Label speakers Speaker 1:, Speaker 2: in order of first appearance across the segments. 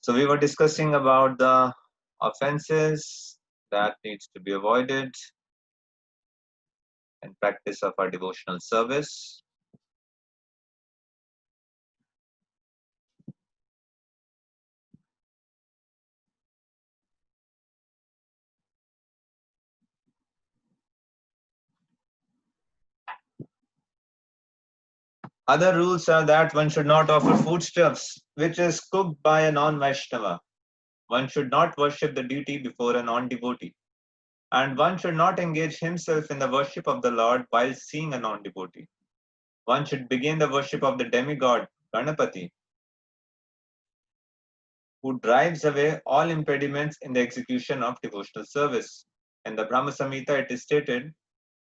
Speaker 1: So we were discussing about the offenses that needs to be avoided in practice of our devotional service. Other rules are that one should not offer foodstuffs which is cooked by a non-Vaishnava. One should not worship the deity before a non-devotee. And one should not engage himself in the worship of the Lord while seeing a non-devotee. One should begin the worship of the demigod Ganapati, who drives away all impediments in the execution of devotional service. In the Brahma Samhita, it is stated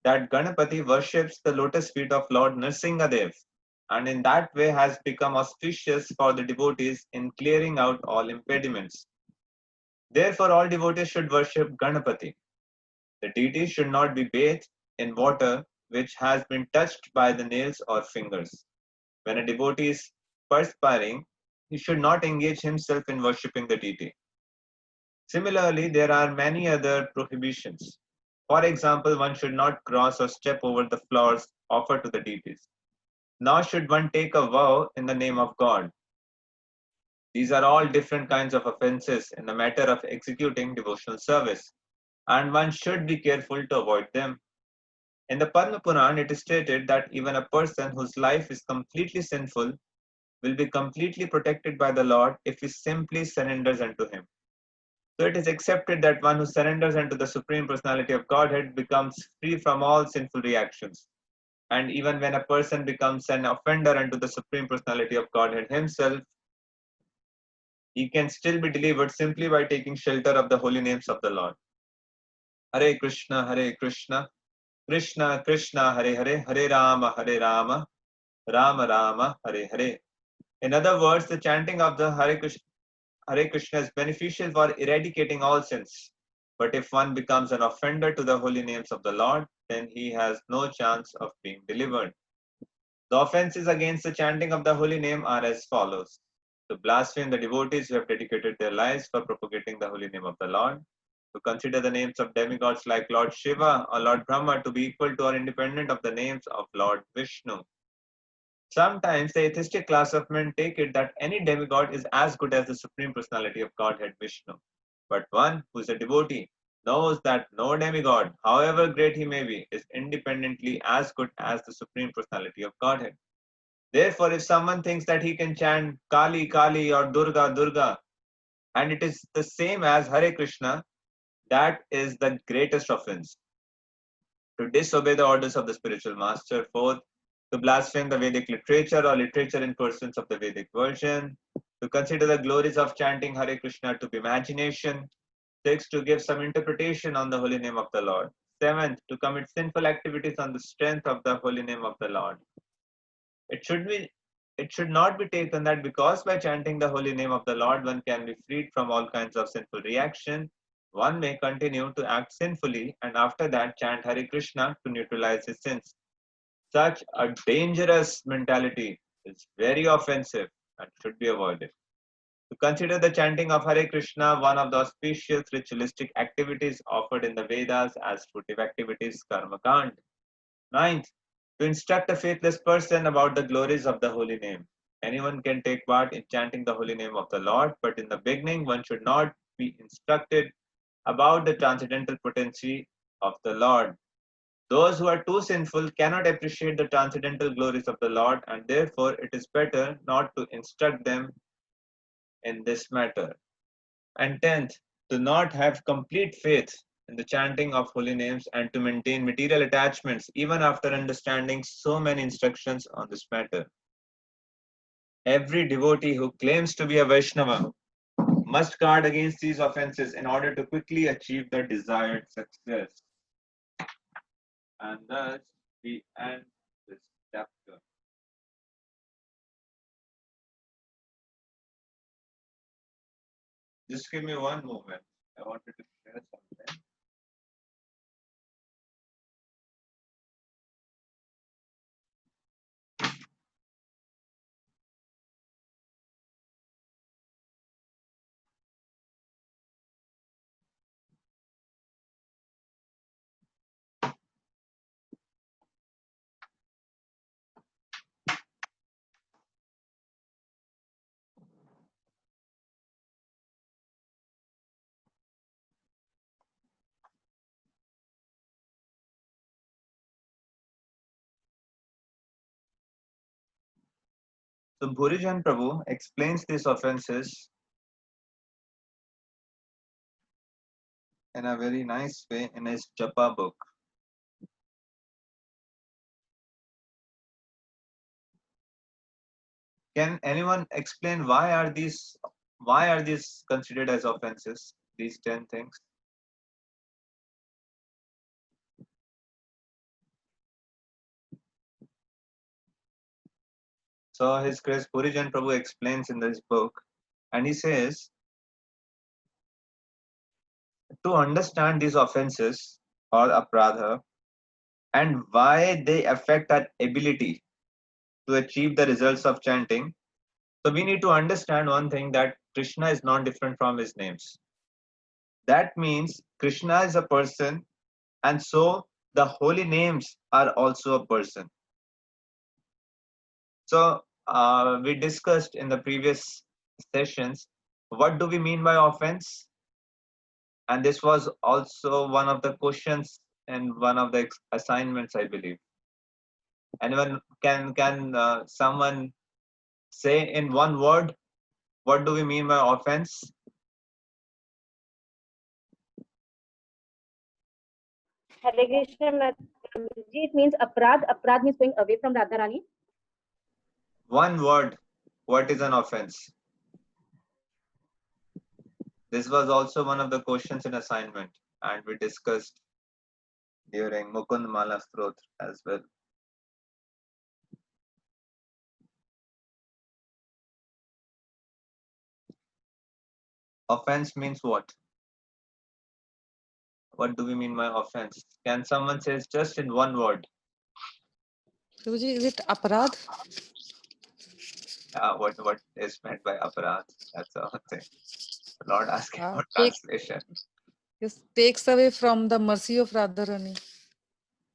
Speaker 1: that Ganapati worships the lotus feet of Lord Nrsingadev, and in that way has become auspicious for the devotees in clearing out all impediments. Therefore, all devotees should worship Ganapati. The deity should not be bathed in water which has been touched by the nails or fingers. When a devotee is perspiring, he should not engage himself in worshipping the deity. Similarly, there are many other prohibitions. For example, one should not cross or step over the flowers offered to the deities. Nor should one take a vow in the name of God. These are all different kinds of offenses in the matter of executing devotional service, and one should be careful to avoid them. In the Padma Puran, it is stated that even a person whose life is completely sinful will be completely protected by the Lord if he simply surrenders unto him. So it is accepted that one who surrenders unto the Supreme Personality of Godhead becomes free from all sinful reactions. And even when a person becomes an offender unto the Supreme Personality of Godhead himself, he can still be delivered simply by taking shelter of the holy names of the Lord. Hare Krishna, Hare Krishna, Krishna Krishna, Hare Hare, Hare Rama, Hare Rama, Rama Rama, Hare Hare. In other words, the chanting of the Hare Krishna is beneficial for eradicating all sins. But if one becomes an offender to the holy names of the Lord, then he has no chance of being delivered. The offenses against the chanting of the holy name are as follows: to blaspheme the devotees who have dedicated their lives for propagating the holy name of the Lord, to consider the names of demigods like Lord Shiva or Lord Brahma to be equal to or independent of the names of Lord Vishnu. Sometimes the atheistic class of men take it that any demigod is as good as the Supreme Personality of Godhead Vishnu. But one who is a devotee knows that no demigod, however great he may be, is independently as good as the Supreme Personality of Godhead. Therefore, if someone thinks that he can chant Kali Kali or Durga Durga and it is the same as Hare Krishna, that is the greatest offense. To disobey the orders of the spiritual master. Fourth, to blaspheme the Vedic literature or literature in pursuance of the Vedic version. To consider the glories of chanting Hare Krishna to be imagination. Sixth, to give some interpretation on the holy name of the Lord. Seventh, to commit sinful activities on the strength of the holy name of the Lord. It should be it should not be taken that because by chanting the holy name of the Lord one can be freed from all kinds of sinful reaction, one may continue to act sinfully and after that chant Hare Krishna to neutralize his sins. Such a dangerous mentality is very offensive and should be avoided. To consider the chanting of Hare Krishna one of the auspicious ritualistic activities offered in the Vedas as fruitive activities, Karma Kand. Ninth, to instruct a faithless person about the glories of the holy name. Anyone can take part in chanting the holy name of the Lord, but in the beginning one should not be instructed about the transcendental potency of the Lord. Those who are too sinful cannot appreciate the transcendental glories of the Lord, and therefore it is better not to instruct them in this matter. And tenth, to not have complete faith in the chanting of holy names and to maintain material attachments even after understanding so many instructions on this matter. Every devotee who claims to be a Vaishnava must guard against these offenses in order to quickly achieve the desired success. And thus we end this chapter. Just give me one moment. I wanted to share something. So Bhurijan Prabhu explains these offenses in a very nice way in his Japa book. Can anyone explain why are these considered as offenses? These 10 things. So His Grace Purijan Prabhu explains in this book, and he says to understand these offenses or apradha and why they affect our ability to achieve the results of chanting. So we need to understand one thing, that Krishna is not different from his names. That means Krishna is a person, and so the holy names are also a person. So we discussed in the previous sessions what do we mean by offense, and this was also one of the questions in one of the assignments, I believe. Anyone can someone say in one word what do we mean by offense?
Speaker 2: Hare Krishna, Ji, it means aprad. Aprad means going away from Radharani.
Speaker 1: One word. What is an offense? This was also one of the questions in assignment, and we discussed during Mukund Mala Strotra as well. Offense means what? What do we mean by offense? Can someone say just in one word?
Speaker 3: Prabhuji, is it aparad?
Speaker 1: What is meant by aparad? That's the whole thing. Not asking for
Speaker 3: Take,
Speaker 1: translation.
Speaker 3: yes, takes away from the mercy of Radharani.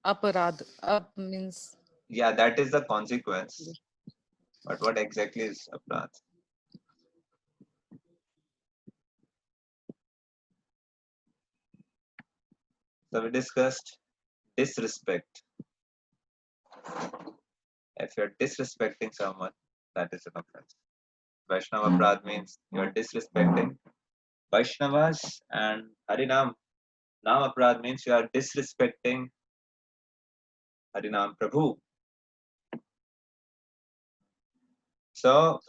Speaker 3: Aparad. Up means.
Speaker 1: Yeah, that is the consequence. But what exactly is aparad? So we discussed disrespect. If you're disrespecting someone, that is an offense. Vaishnava Prad means you're disrespecting Vaishnavas, and Harinam Nam Aprad means you are disrespecting Harinam Prabhu. So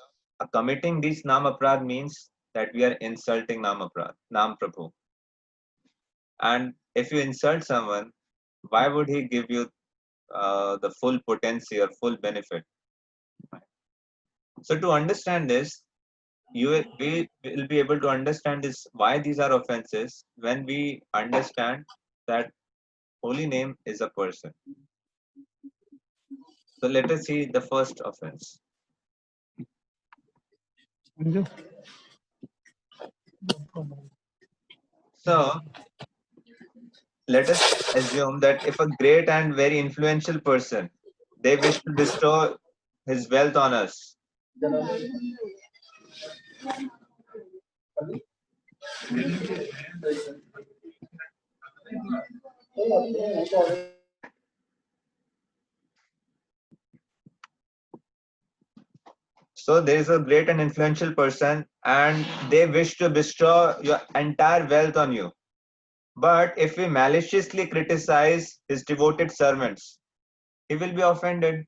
Speaker 1: committing these Nam Aprad means that we are insulting Nam Aprad, Nam Prabhu. And if you insult someone, why would he give you the full potency or full benefit? So to understand this, we will be able to understand this why these are offenses when we understand that holy name is a person. So let us see the first offense. So let us assume that if a great and very influential person, they wish to bestow his wealth on us. So there is a great and influential person, and they wish to bestow your entire wealth on you. But if we maliciously criticize his devoted servants, he will be offended.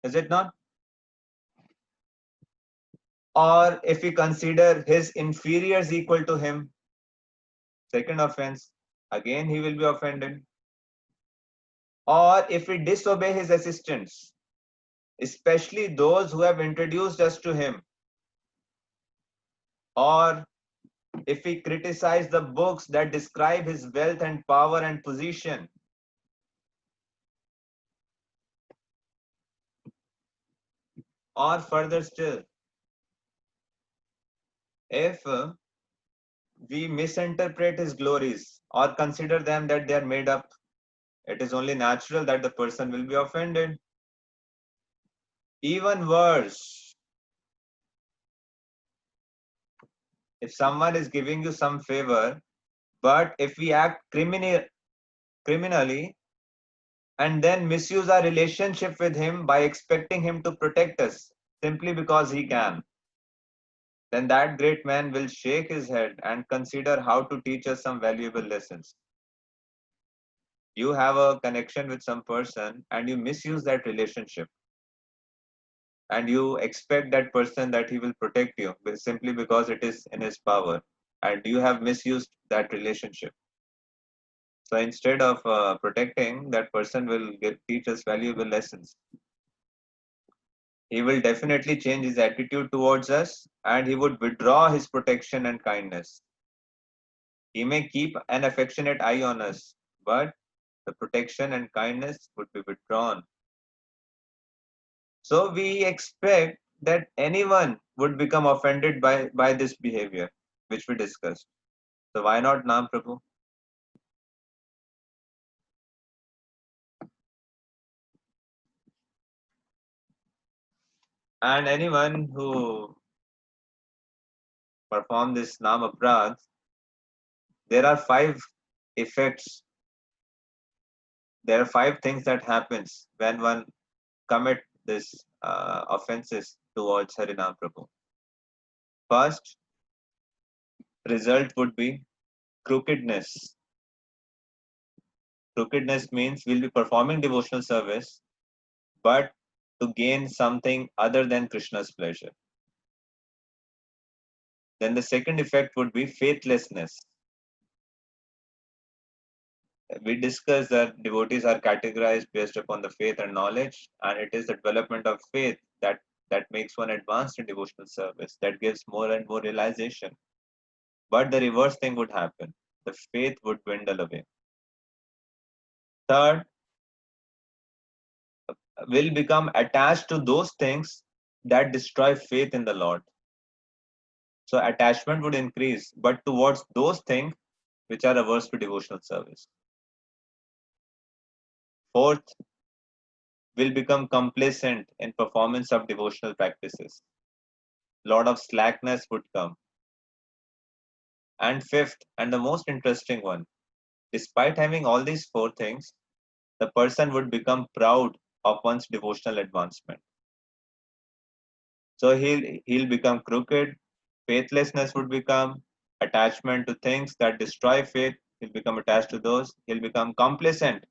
Speaker 1: Is it not? Or if we consider his inferiors equal to him, second offense, again he will be offended. Or if we disobey his assistants, especially those who have introduced us to him, or if we criticize the books that describe his wealth and power and position, or further still, if we misinterpret his glories or consider them that they are made up, it is only natural that the person will be offended. Even worse, if someone is giving you some favor, but if we act criminally and then misuse our relationship with him by expecting him to protect us, simply because he can, then that great man will shake his head and consider how to teach us some valuable lessons. You have a connection with some person and you misuse that relationship, and you expect that person that he will protect you simply because it is in his power, and you have misused that relationship. So instead of protecting, that person will teach us valuable lessons. He will definitely change his attitude towards us, and he would withdraw his protection and kindness. He may keep an affectionate eye on us, but the protection and kindness would be withdrawn. So we expect that anyone would become offended by this behavior, which we discussed. So why not Nam Prabhu? And anyone who perform this Nam Aprad, there are five effects. There are five things that happens when one commit this offenses towards Harinam Prabhu. First result would be crookedness. Crookedness means we'll be performing devotional service, but to gain something other than Krishna's pleasure. Then the second effect would be faithlessness. We discussed that devotees are categorized based upon the faith and knowledge, and it is the development of faith that makes one advanced in devotional service, that gives more and more realization. But the reverse thing would happen. The faith would dwindle away. Third, will become attached to those things that destroy faith in the Lord. So attachment would increase, but towards those things which are averse to devotional service. Fourth, will become complacent in performance of devotional practices. Lot of slackness would come. And fifth, and the most interesting one, despite having all these four things, the person would become proud of one's devotional advancement. So he'll become crooked, faithlessness would become, attachment to things that destroy faith, he'll become attached to those, he'll become complacent,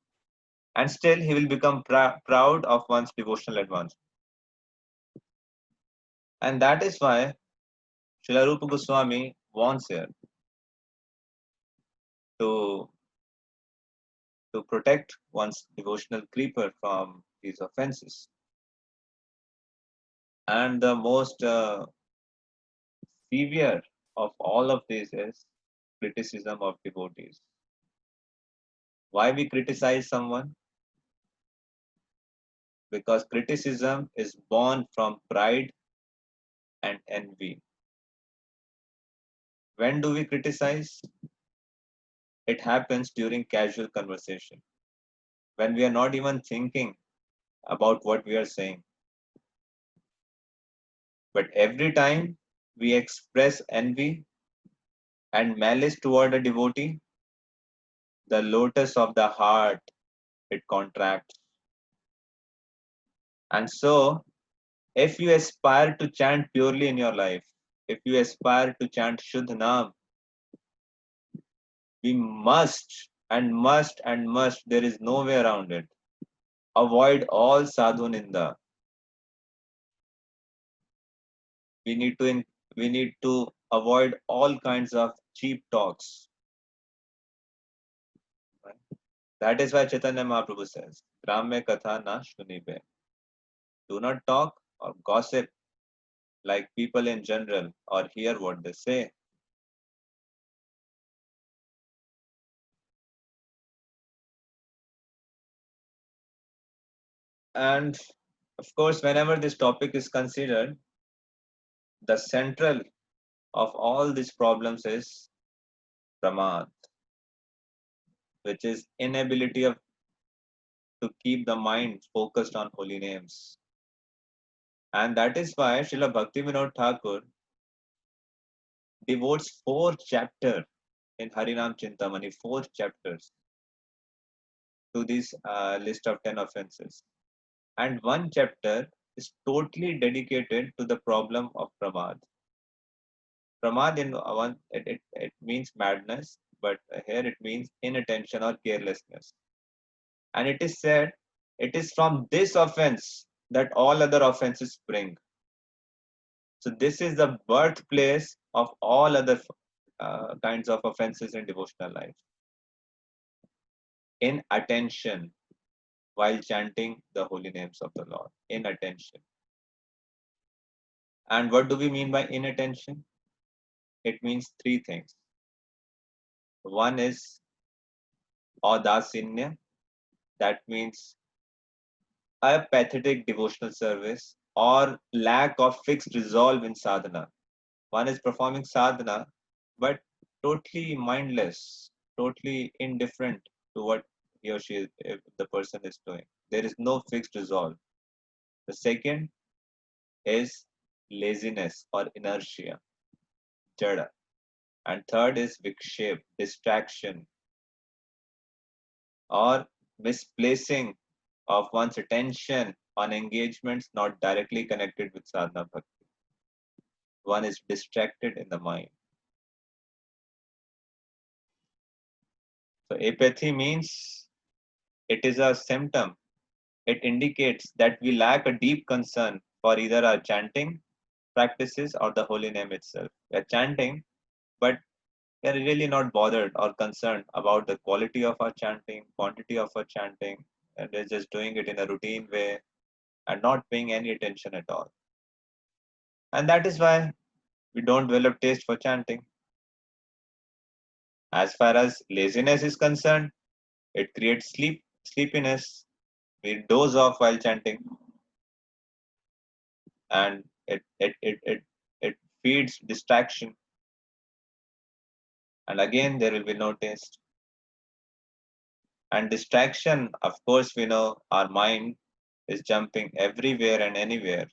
Speaker 1: and still he will become proud of one's devotional advancement. And that is why Srila Rupa Goswami wants here to, to protect one's devotional creeper from these offenses. And the most severe of all of this is criticism of devotees. Why we criticize someone? Because criticism is born from pride and envy. When do we criticize? It happens during casual conversation, when we are not even thinking about what we are saying. But every time we express envy and malice toward a devotee, the lotus of the heart, it contracts. And so, if you aspire to chant purely in your life, if you aspire to chant Shuddh Naam, we must and must and must, there is no way around it, avoid all sadhu ninda. We need to we need to avoid all kinds of cheap talks. Right? That is why Chaitanya Mahaprabhu says, Gramya Katha na shunibe. Do not talk or gossip like people in general or hear what they say. And of course, whenever this topic is considered, the central of all these problems is pramad, which is inability of to keep the mind focused on holy names. And that is why Srila Bhaktivinoda Thakur devotes 4 chapters in Harinam Chintamani, 4 chapters to this list of 10 offenses. And one chapter is totally dedicated to the problem of pramad. Pramad in one, it means madness, but here it means inattention or carelessness. And it is said, it is from this offense that all other offenses spring. So this is the birthplace of all other kinds of offenses in devotional life. Inattention while chanting the holy names of the Lord. Inattention. And what do we mean by inattention? It means three things. One is audasinya, that means a pathetic devotional service or lack of fixed resolve in sadhana. One is performing sadhana, but totally mindless, totally indifferent to what he or she, if the person is doing. There is no fixed resolve. The second is laziness or inertia, jada. And third is vikshep, distraction or misplacing of one's attention on engagements not directly connected with sadhana bhakti. One is distracted in the mind. So apathy means it is a symptom. It indicates that we lack a deep concern for either our chanting practices or the holy name itself. We are chanting, but we are really not bothered or concerned about the quality of our chanting, quantity of our chanting, and we're just doing it in a routine way and not paying any attention at all. And that is why we don't develop taste for chanting. As far as laziness is concerned, it creates sleepiness. We doze off while chanting, and it feeds distraction. And again, there will be no taste. And distraction, of course, we know our mind is jumping everywhere and anywhere,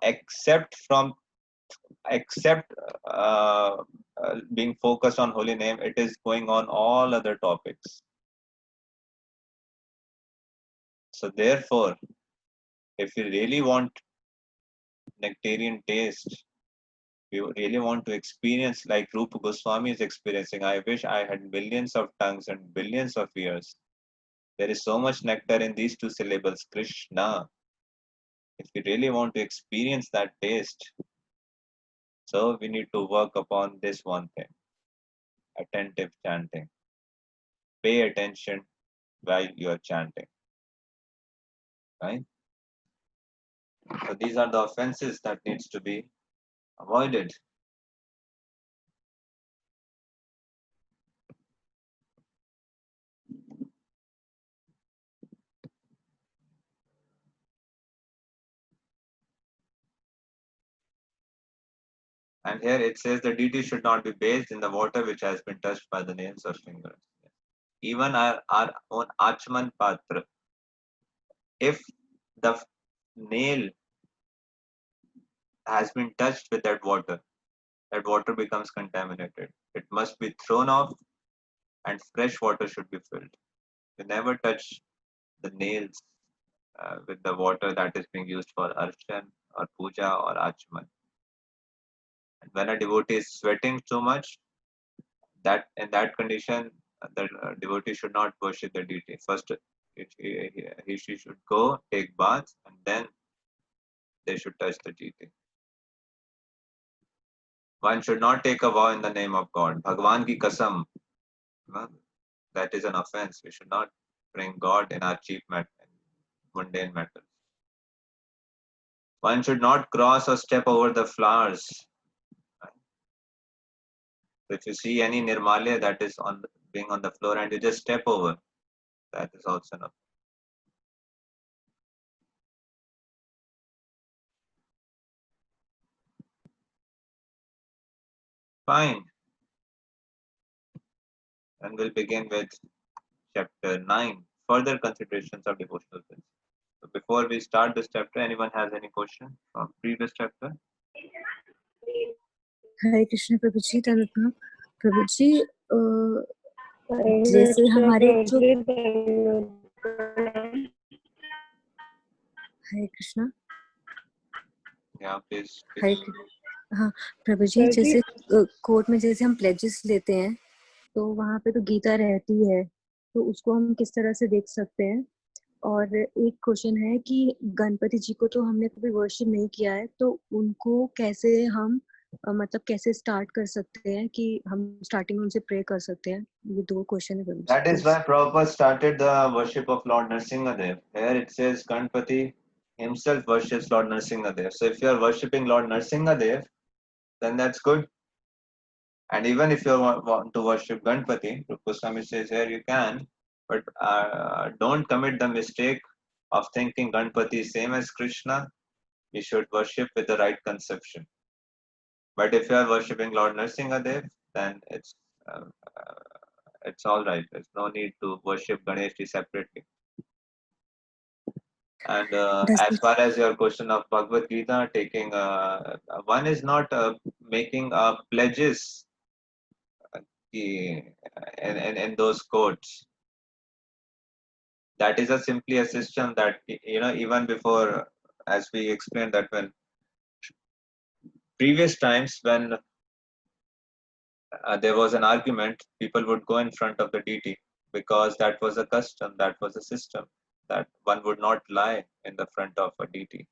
Speaker 1: except uh, being focused on holy name. It is going on all other topics. So therefore, if we really want nectarian taste, we really want to experience like Rupa Goswami is experiencing. I wish I had millions of tongues and billions of ears. There is so much nectar in these two syllables, Krishna. If we really want to experience that taste, so we need to work upon this one thing, attentive chanting. Pay attention while you are chanting. Right? So these are the offenses that needs to be avoided. And here it says the deity should not be bathed in the water which has been touched by the nails or fingers. Even our own Achman Patra, if the nail has been touched with that water becomes contaminated. It must be thrown off and fresh water should be filled. You never touch the nails with the water that is being used for arshan or puja or achman. And when a devotee is sweating too much, that in that condition, the devotee should not worship the deity. First, she should go take bath and then they should touch the deity. One should not take a vow in the name of God. Bhagwan ki kasam. That is an offense. We should not bring God in our cheap mundane matters. One should not cross or step over the flowers. So if you see any nirmalya that is being on the floor and you just step over, that is also not. Fine. And we'll begin with chapter 9, further considerations of devotional principles. So before we start this chapter, anyone has any question from previous chapter?
Speaker 4: हरे कृष्ण प्रभु जी प्रभु जी जैसे हमारे जो हरे Krishna.
Speaker 1: Yeah, please.
Speaker 4: हरे हाँ प्रभु जी, जैसे court में जैसे हम pledges लेते हैं तो वहाँ पे तो गीता रहती है, तो उसको हम किस तरह से देख सकते हैं? और एक क्वेश्चन है कि गणपति जी को तो हमने कभी वर्शिप नहीं किया है, तो उनको कैसे हम मतलब कैसे स्टार्ट कर सकते हैं कि हम स्टार्टिंग में उनसे प्रे कर सकते हैं? ये दो क्वेश्चन है प्रभु जी,
Speaker 1: That is
Speaker 4: please.
Speaker 1: why Prabhupada started the worship of Lord Narsingadev. Here it says Ganpati himself worships Lord Narsingadev. So if you are worshipping Lord Narsingadev, then that's good. And even if you want to worship Ganpati, Rupa Goswami says here you can, but don't commit the mistake of thinking Ganpati is same as Krishna. You should worship with the right conception. But if you are worshipping Lord Narsingadev, then uh, it's all right. There's no need to worship Ganesh separately. And
Speaker 4: Does
Speaker 1: as
Speaker 4: it-
Speaker 1: far as your question of Bhagavad Gita, taking one is not making pledges in those codes. That is simply a system that even before, as we explained, that when previous times when there was an argument, people would go in front of the deity because that was a custom, that was a system, that one would not lie in the front of a deity.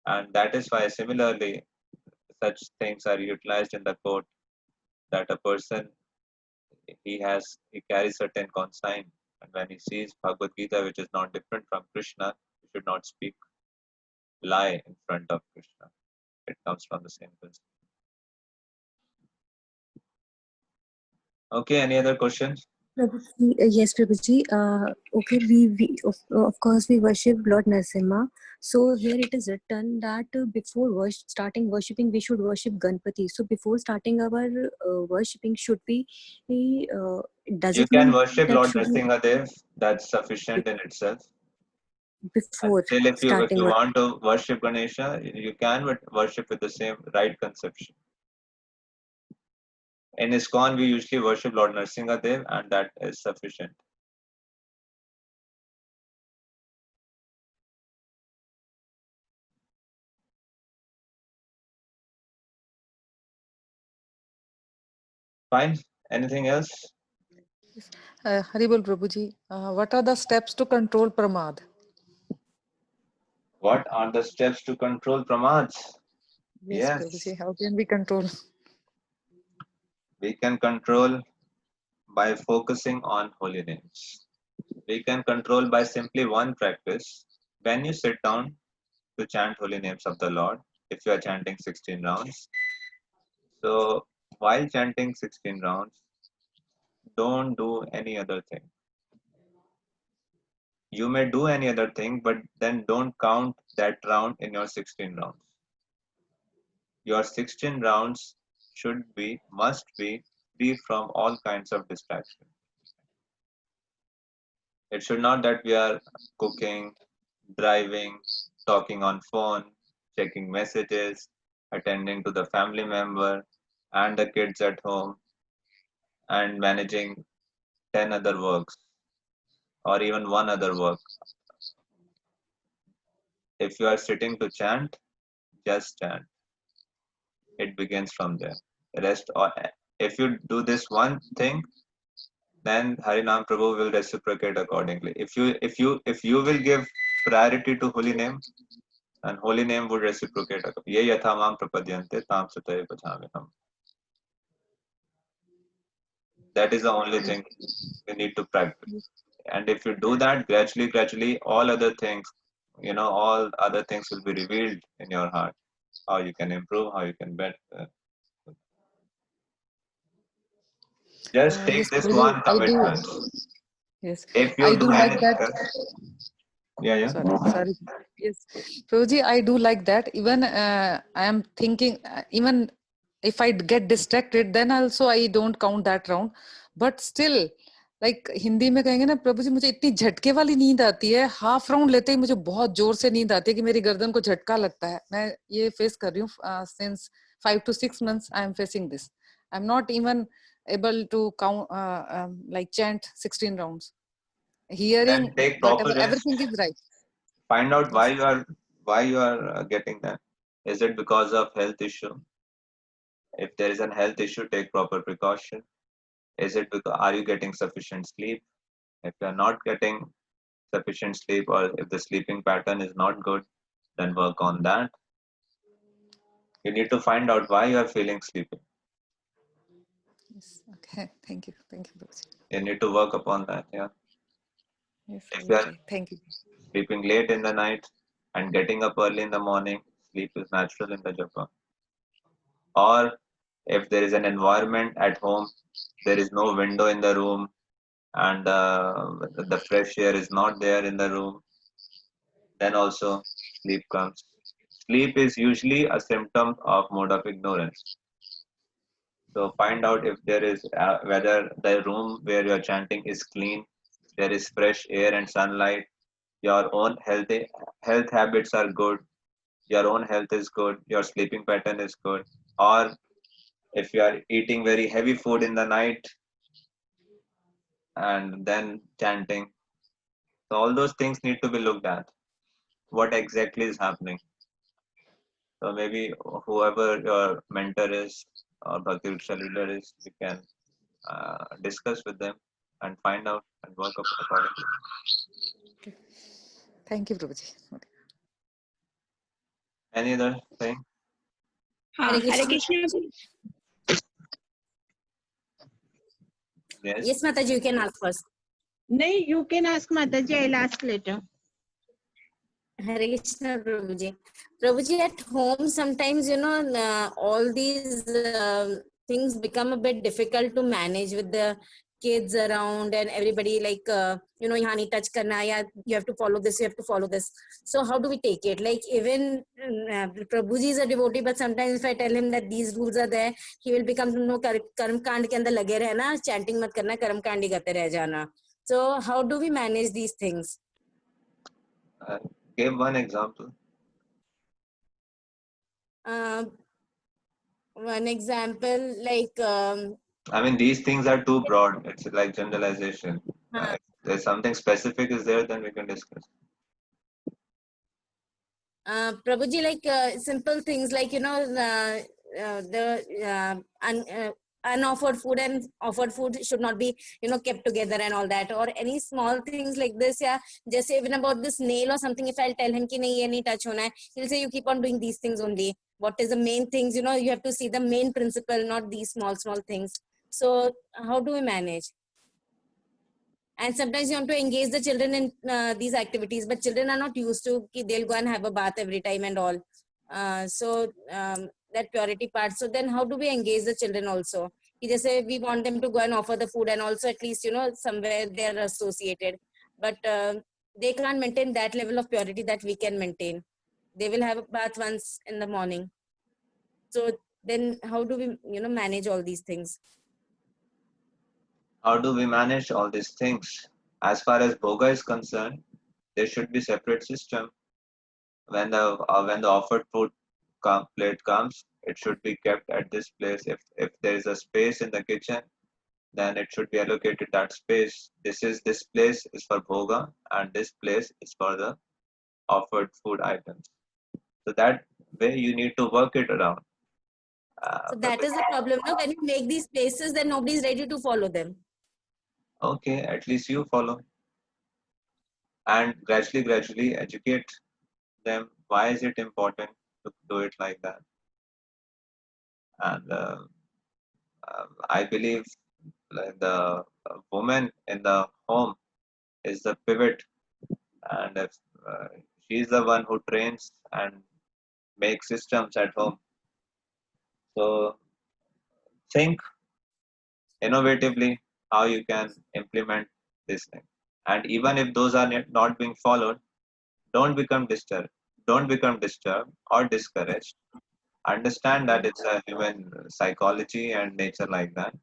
Speaker 1: And that is why similarly such things are utilized in the court, that a person he carries certain consign, and when he sees Bhagavad Gita which is not different from Krishna, he should not speak lie in front of Krishna. It comes from the same principle. Okay, any other questions?
Speaker 4: Prabhuji, yes, Prabhuji. Okay, we of course we worship Lord Narasimha. So here it is written that before starting worshipping, we should worship Ganpati. So before starting our worshipping, should we? Does
Speaker 1: You
Speaker 4: it
Speaker 1: can
Speaker 4: mean
Speaker 1: worship
Speaker 4: that
Speaker 1: Lord
Speaker 4: should we
Speaker 1: Nrsingadev, that's sufficient in itself. And
Speaker 4: before
Speaker 1: still, if you
Speaker 4: starting?
Speaker 1: want to worship Ganesha, you can worship with the same right conception. In ISKCON, we usually worship Lord Nrsingadev, and that is sufficient. Fine. Anything else?
Speaker 3: Haribol Prabhuji, what are the steps to control pramad?
Speaker 1: What are the steps to control pramads?
Speaker 3: Yes,
Speaker 1: Yes,
Speaker 3: Prabhuji, how can we control?
Speaker 1: we can control by focusing on holy names. We can control by simply one practice. When you sit down to chant holy names of the Lord, if you are chanting 16 rounds, so while chanting 16 rounds, don't do any other thing. You may do any other thing, but then don't count that round in your 16 rounds. Your 16 rounds must be free from all kinds of distraction. It should not that we are cooking, driving, talking on phone, checking messages, attending to the family member and the kids at home, and managing 10 other works or even one other work. If you are sitting to chant, just chant. It begins from there. The rest, or if you do this one thing, then Harinam Prabhu will reciprocate accordingly. If you will give priority to holy name, and holy name would reciprocate. Ye yatha mam prapadyante tam sutaye bhajamiham. That is the only thing we need to practice. And if you do that gradually, all other things, all other things will be revealed in your heart. How you can improve, how you can better. Just take
Speaker 3: Yes,
Speaker 1: this
Speaker 3: Prabhuji,
Speaker 1: one
Speaker 3: I do.
Speaker 1: commitment.
Speaker 3: Yes,
Speaker 1: If
Speaker 3: I
Speaker 1: you
Speaker 3: do
Speaker 1: do
Speaker 3: like
Speaker 1: anything
Speaker 3: that.
Speaker 1: else, yeah.
Speaker 3: Sorry. Yes, Prabhuji, I do like that. Even I am thinking, even if I get distracted, then also I don't count that round. But still, like Hindi में कहेंगे ना, प्रभु जी मुझे इतनी झटके वाली नींद आती है, हाफ राउंड लेते ही मुझे बहुत जोर से नींद आती है कि मेरी गर्दन को झटका लगता है. मैं ये फेस कर रही हूँ since 5 to 6 months. I am facing this. I'm not even able to count like chant 16 rounds.
Speaker 1: Then
Speaker 3: Hearing
Speaker 1: take proper
Speaker 3: whatever,
Speaker 1: rest.
Speaker 3: everything is right.
Speaker 1: Find out why you are getting that. Is it because of health issue? If there is a health issue, take proper precaution. Is it because are you getting sufficient sleep? If you are not getting sufficient sleep, or if the sleeping pattern is not good, then work on that. You need to find out why you are feeling sleepy.
Speaker 3: Yes. Okay. Thank you. Thank you, Prabhuji.
Speaker 1: You need to work upon that. Yeah.
Speaker 3: Yes,
Speaker 1: If
Speaker 3: I
Speaker 1: you
Speaker 3: will
Speaker 1: are
Speaker 3: try. Thank you.
Speaker 1: sleeping late in the night and getting up early in the morning, sleep is natural in the japa. Or if there is an environment at home, there is no window in the room, and the fresh air is not there in the room, then also sleep comes. Sleep is usually a symptom of mode of ignorance. So find out if there is whether the room where you are chanting is clean, there is fresh air and sunlight, your own health habits are good, your own health is good, your sleeping pattern is good, or if you are eating very heavy food in the night and then chanting. So all those things need to be looked at. What exactly is happening? So maybe whoever your mentor is or Bhakti Vriksha leader is, you can discuss with them and find out and work up accordingly.
Speaker 3: Thank you, Prabhuji.
Speaker 1: Any other thing?
Speaker 5: Hare
Speaker 2: Hare
Speaker 5: Krishna.
Speaker 1: Yes.
Speaker 2: Yes, Mataji, you can ask first.
Speaker 5: No, you can ask Mataji. I'll ask later.
Speaker 2: Hare Krishna, Prabhuji. Prabhuji, at home, sometimes, all these things become a bit difficult to manage with the kids around and everybody, like, यहाँ नहीं touch करना, या you have to follow this, you have to follow this. So how do we take it? Like, even Prabhuji is a devotee, but sometimes if I tell him that these rules are there, he will become, कर्म कांड के अंदर लगे रहना, chanting मत करना, कर्म कांड ही करते रह जाना. So how do we manage these things?
Speaker 1: Give one example.
Speaker 2: One example, like,
Speaker 1: I mean, these things are too broad. It's like generalization.
Speaker 2: uh,
Speaker 1: If there's something specific is there, then we can discuss.
Speaker 2: Prabhuji, like, simple things like, the unoffered food and offered food should not be, kept together and all that, or any small things like this. Yeah, just even about this nail or something, if I'll tell him ki nahi, ye nahi touch hona hai, he'll say you keep on doing these things only. What is the main things? You have to see the main principle, not these small things. So how do we manage? And sometimes you want to engage the children in these activities, but children are not used to they'll go and have a bath every time and all. That purity part. So then how do we engage the children also? Just say we want them to go and offer the food, and also at least, somewhere they're associated. But they can't maintain that level of purity that we can maintain. They will have a bath once in the morning. So then how do we, manage all these things?
Speaker 1: How do we manage all these things? As far as bhoga is concerned, there should be separate system. When the offered food plate comes, it should be kept at this place. If there is a space in the kitchen, then it should be allocated that space. This place is for bhoga, and this place is for the offered food items. So that way you need to work it around.
Speaker 2: So that is the problem. No? When you make these places, then nobody is ready to follow them.
Speaker 1: Okay, at least you follow, and gradually educate them. Why is it important to do it like that? And I believe like the woman in the home is the pivot, and if she's the one who trains and makes systems at home. So think innovatively how you can implement this thing. And even if those are not being followed, don't become disturbed or discouraged. Understand that it's a human psychology and nature like that.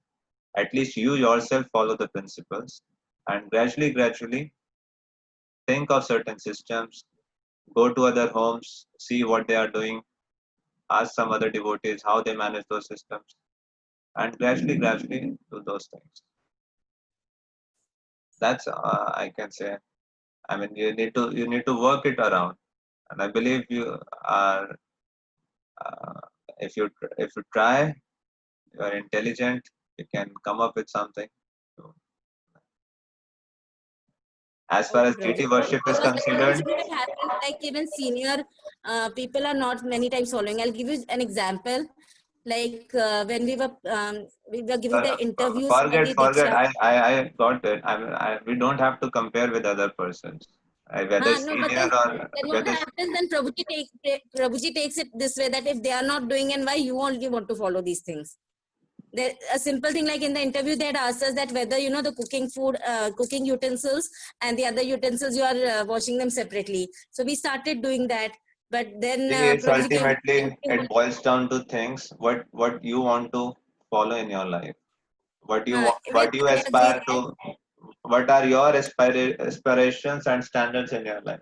Speaker 1: At least you yourself follow the principles, and gradually think of certain systems, go to other homes, see what they are doing, ask some other devotees how they manage those systems, and gradually do those things. That's I can say. I mean, you need to work it around, and I believe you are. Uh, if you try, you are intelligent. You can come up with something. So, as far
Speaker 2: Okay,
Speaker 1: as
Speaker 2: Prabhuji.
Speaker 1: deity worship is
Speaker 2: Because like, Prabhuji,
Speaker 1: considered,
Speaker 2: it happens like even senior people are not many times following. I'll give you an example. Like when we were giving the interviews for the
Speaker 1: forget.
Speaker 2: Diksha.
Speaker 1: I got it. We don't have to compare with other persons, whether
Speaker 2: No, but
Speaker 1: senior or
Speaker 2: then what
Speaker 1: whether.
Speaker 2: happens then Prabhuji takes it this way that if they are not doing and why you only want to follow these things. There, a simple thing like in the interview they had asked us that whether the cooking utensils and the other utensils you are washing them separately. So we started doing that, but then
Speaker 1: See, it's
Speaker 2: Prabhuji came.
Speaker 1: ultimately it boils down to things what you want to follow in your life,
Speaker 2: Yes,
Speaker 1: what you
Speaker 2: I agree
Speaker 1: aspire
Speaker 2: that.
Speaker 1: to, what are your aspirations and standards in your life.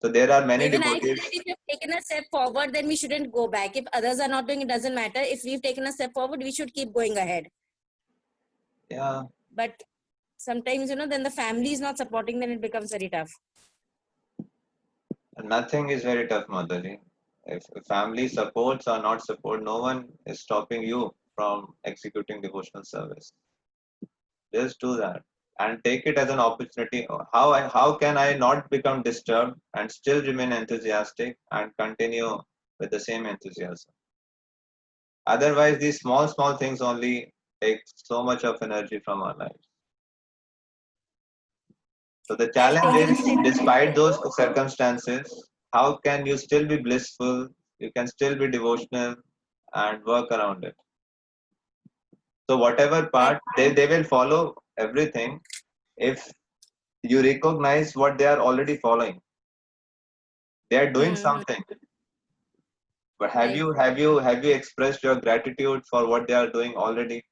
Speaker 1: So there are many
Speaker 2: Even I feel
Speaker 1: devotees.
Speaker 2: that if you've taken a step forward, then we shouldn't go back. If others are not doing, it doesn't matter. If we've taken a step forward, we should keep going ahead.
Speaker 1: Yeah,
Speaker 2: But sometimes, then the family is not supporting, then it becomes very tough.
Speaker 1: nothing is very tough, Madhuri. If family supports or not support, no one is stopping you from executing devotional service. Just do that and take it as an opportunity. How can I not become disturbed and still remain enthusiastic and continue with the same enthusiasm? Otherwise, these small things only take so much of energy from our lives. So the
Speaker 2: I'll
Speaker 1: challenge
Speaker 2: take it
Speaker 1: is,
Speaker 2: as an
Speaker 1: despite those circumstances, how can you still be blissful? You can still be devotional and work around it. So whatever
Speaker 2: right.
Speaker 1: part they will follow everything if you recognize what they are already following. They are doing
Speaker 2: Hmm.
Speaker 1: something. But
Speaker 2: Right.
Speaker 1: have you expressed your gratitude for what they are doing already?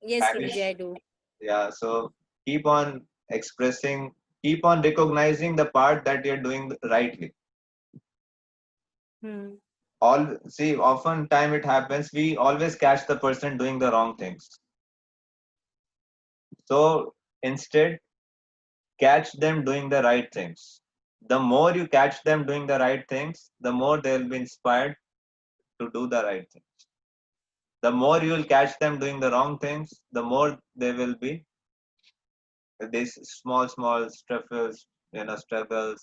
Speaker 2: Yes,
Speaker 1: Have you?
Speaker 2: Prabhuji, I do.
Speaker 1: Yeah. So keep on expressing, keep on recognizing the part that you're doing rightly.
Speaker 2: Hmm.
Speaker 1: All see, often time it happens. We always catch the person doing the wrong things. So instead, catch them doing the right things. The more you catch them doing the right things, the more they'll be inspired to do the right things. The more you will catch them doing the wrong things, the more they will be these small struggles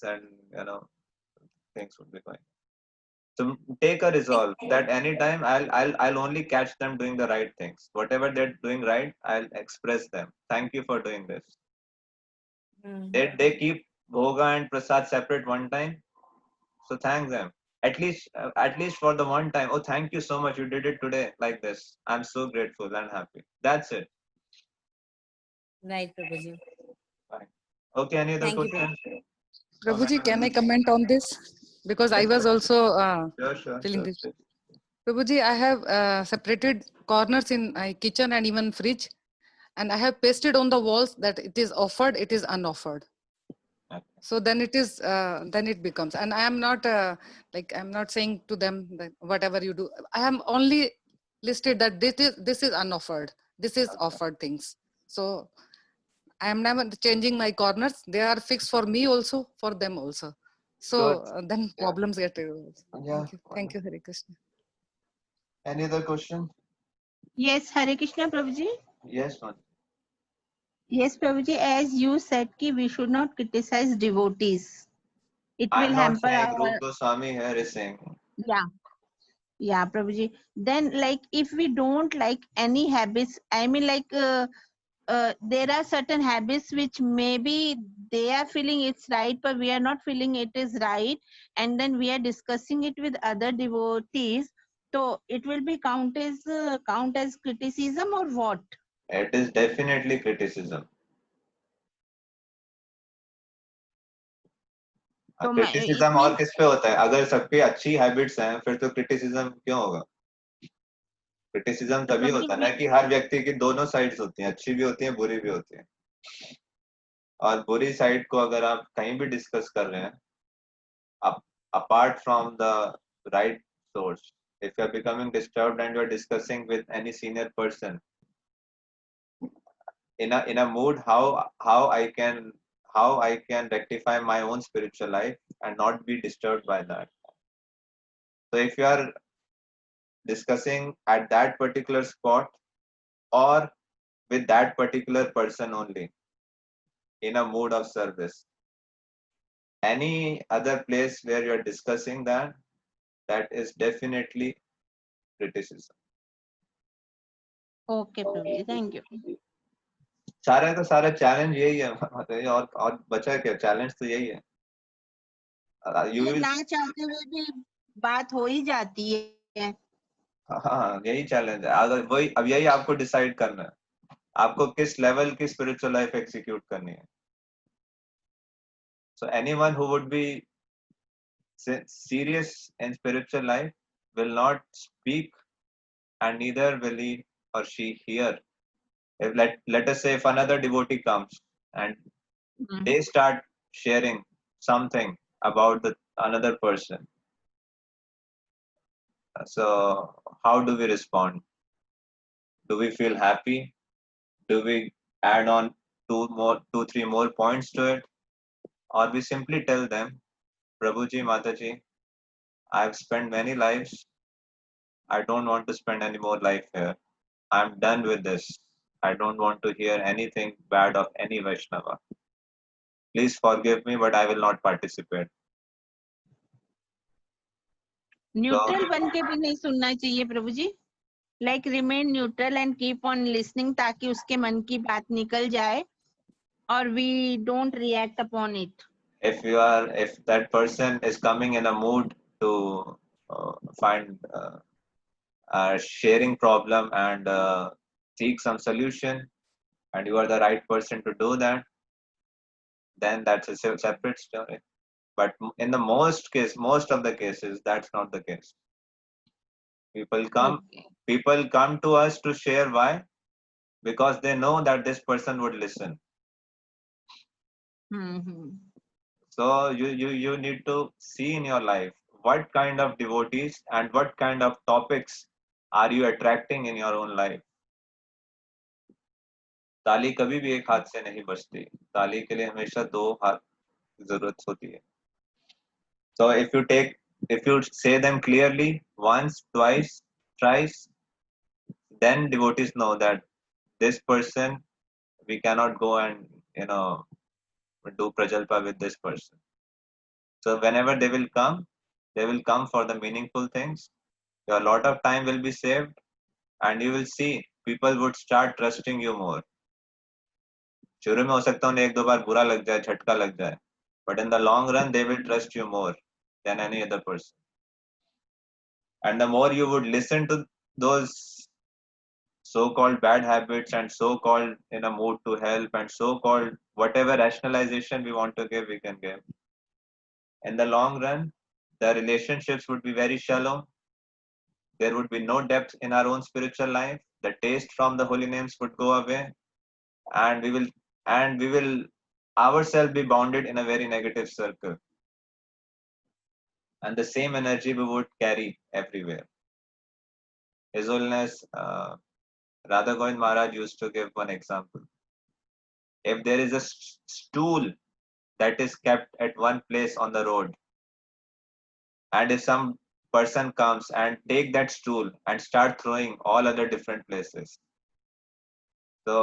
Speaker 1: and things would be going. So take a resolve that anytime I'll only catch them doing the right things. Whatever they're doing right, I'll express them. Thank you for doing this.
Speaker 2: Hmm.
Speaker 1: They keep Bhoga and Prasad separate one time, so thank them. At least for the one time. Oh, thank you so much. You did it today like this. I'm so grateful and happy. That's it.
Speaker 2: Right, Prabhuji.
Speaker 1: Fine. Okay, any other
Speaker 2: Thank you, Prabhuji.
Speaker 1: questions? Comment
Speaker 3: Prabhuji,
Speaker 1: on
Speaker 3: can I
Speaker 1: this?
Speaker 3: comment on this? Because I
Speaker 1: Yes,
Speaker 3: was also feeling
Speaker 1: sure.
Speaker 3: this. Prabhuji, I have separated corners in my kitchen and even fridge, and I have pasted on the walls that it is offered, it is unoffered.
Speaker 1: Okay.
Speaker 3: So then then it becomes, and I am not I'm not saying to them that whatever you do. I am only listed that this is unoffered, this is offered things. So I am never changing my corners. They are fixed for me also, for them also.
Speaker 1: Good.
Speaker 3: So then problems get resolved.
Speaker 1: Yeah.
Speaker 3: Thank you, Hare Krishna.
Speaker 1: Any other question?
Speaker 5: Yes, Hare Krishna, Prabhuji.
Speaker 1: Yes, man.
Speaker 5: Yes, Prabhuji, as you said, ki we should not criticize devotees. It will
Speaker 1: I'm not
Speaker 5: hamper
Speaker 1: saying Rup
Speaker 5: our,
Speaker 1: Goswami here is saying.
Speaker 5: yeah, yeah, Prabhuji. Then, like, if we don't like any habits, I mean, like, there are certain habits which maybe they are feeling it's right, but we are not feeling it is right, and then we are discussing it with other devotees. So it will be count as criticism or what?
Speaker 1: It is definitely criticism.
Speaker 5: So it
Speaker 1: criticism और
Speaker 5: means
Speaker 1: किस पे होता है? अगर सबकी अच्छी habits हैं फिर तो क्रिटिसिज्म क्यों होगा? क्रिटिसिज्म
Speaker 5: so
Speaker 1: तभी
Speaker 5: Prabhuji,
Speaker 1: होता है ना कि हर व्यक्ति की दोनों साइड्स होती हैं, अच्छी भी होती हैं, बुरी भी होती हैं. और बुरी साइड को अगर आप कहीं भी डिस्कस कर रहे हैं, apart from the right source, if you are becoming disturbed and you are discussing with any senior person in a mood, how I can how I can rectify my own spiritual life and not be disturbed by that. So if you are discussing at that particular spot or with that particular person only in a mood of service, any other place where you're discussing that, that is definitely criticism.
Speaker 5: Okay, Prabhuji. Thank you.
Speaker 1: सारे का सारा challenge यही है मतलब और बचा क्या challenge तो यही है यू
Speaker 5: ये
Speaker 1: विल
Speaker 5: ना चाहते हुए भी बात हो ही जाती है.
Speaker 1: हाँ यही चैलेंज है अगर वही अब यही आपको डिसाइड करना है आपको किस लेवल की स्पिरिचुअल लाइफ एग्जीक्यूट करनी है so anyone who would be serious in spiritual life will not speak and neither will he or she hear if let us say if another devotee comes and they start sharing something about the another person so how do we respond do we feel happy do we add on two three more points to it or we simply tell them Prabhuji Mataji I've spent many lives I don't want to spend any more life here I'm done with this I don't want to hear anything bad of any Vaishnava please forgive me but I will not participate
Speaker 5: neutral बन के भी नहीं सुनना चाहिए Prabhu ji. Like remain neutral and keep on listening ताकि उसके मन की बात निकल जाए और we don't react upon it.
Speaker 1: if that person is coming in a mood to find a sharing problem and seek some solution and you are the right person to do that then that's a separate story but in the most of the cases that's not the case people come to us to share why because they know that this person would listen so you need to see in your life what kind of devotees and what kind of topics are you attracting in your own life ताली कभी भी एक हाथ से नहीं बजती ताली के लिए हमेशा दो हाथ की जरूरत होती है so if you say them clearly once twice thrice then devotees know that this person we cannot go and do prajalpa with this person so whenever they will come for the meaningful things your lot of time will be saved and you will see people would start trusting you more शुरू में हो सकता है उन्हें एक दो बार बुरा लग जाए झटका लग जाए but in the long run they will trust you more than any other person and the more you would listen to those so-called bad habits and so-called in a mood to help and so-called whatever rationalization we want to give we can give in the long run the relationships would be very shallow there would be no depth in our own spiritual life the taste from the holy names would go away and we will ourselves be bounded in a very negative circle and the same energy we would carry everywhere his holiness Radha Govind Maharaj used to give one example if there is a stool that is kept at one place on the road and if some person comes and take that stool and start throwing all other different places so